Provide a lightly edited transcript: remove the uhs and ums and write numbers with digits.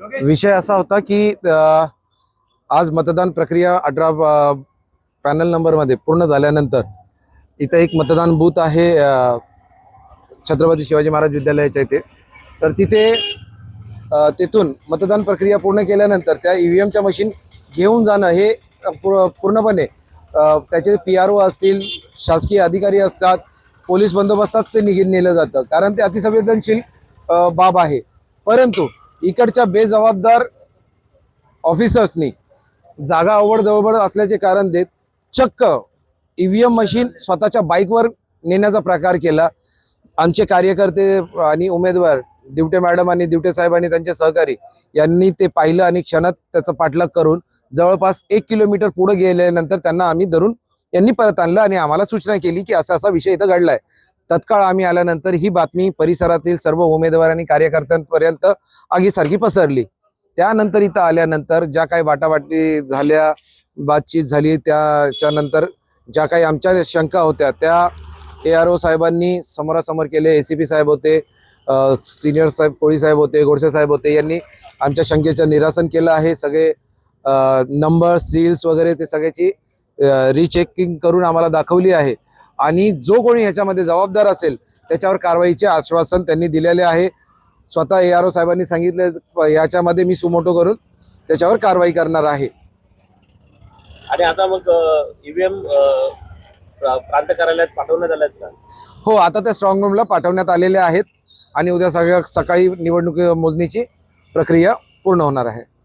विषय असा होता की आज मतदान प्रक्रिया 18 पॅनल नंबरमध्ये पूर्ण झाल्यानंतर इथं एक मतदान बूथ आहे छत्रपती शिवाजी महाराज विद्यालयाच्या इथे. तर तिथे तिथून मतदान प्रक्रिया पूर्ण केल्यानंतर त्या ईव्हीएमच्या मशीन घेऊन जाणं हे पूर्णपणे त्याचे PRO असतील, शासकीय अधिकारी असतात, पोलीस बंदोबस्तात ते नेलं जातं, कारण ते अतिसंवेदनशील बाब आहे. परंतु इकडच्या बेजबाबदार ऑफिसर्सनी जागा अवघड असल्याचे कारण देत चक्क ईव्हीएम मशीन स्वतःच्या बाईकवर नेण्याचा प्रकार केला. आमचे कार्यकर्ते आणि उमेदवार दिवटे मॅडम आणि दिवटे साहेब आणि त्यांचे सहकारी यांनी ते पाहिलं आणि क्षणात त्याचा पाठलाग करून जवळपास 1 किलोमीटर पुढे गेल्यानंतर त्यांना आम्ही धरून यांनी परत आणलं आणि आम्हाला सूचना केली की असा असा विषय इथं घडलाय. तत्काळ आम्ही आल्यानंतर ही बातमी परिसरातील सर्व उमेदवार आणि कार्यकर्त्यांपर्यंत आगीसारखी पसरली. त्यानंतर इथं आल्यानंतर ज्या काही वाटावाटी झाल्या, बातचीत झाली, त्याच्यानंतर ज्या काही आमच्या शंका होत्या त्या ARO साहेबांनी समोरासमोर केले. ACP साहेब होते, सिनियर साहेब कोळी साहेब होते, गोडसे साहेब होते, यांनी आमच्या शंकेचं निरासन केलं आहे. सगळे नंबर सील्स वगैरे ते सगळ्याची रिचेकिंग करून आम्हाला दाखवली आहे आणि जो कोणी ह्याच्यामध्ये जबाबदार असेल त्याच्यावर कारवाईचे आश्वासन त्यांनी दिलेले आहे. स्वतः ARO साहेबांनी सांगितले याच्यामध्ये मी सुमोटो करून त्याच्यावर कारवाई करणार आहे. आणि आता मग ईव्हीएम प्रांत कार्यालयात पाठवण्यात आल्यात का? हो, आता त्या स्ट्रॉंग रूमला पाठवण्यात आलेले आहेत आणि उद्या सकाळी निवडणूक मोजणीची प्रक्रिया पूर्ण होणार आहे.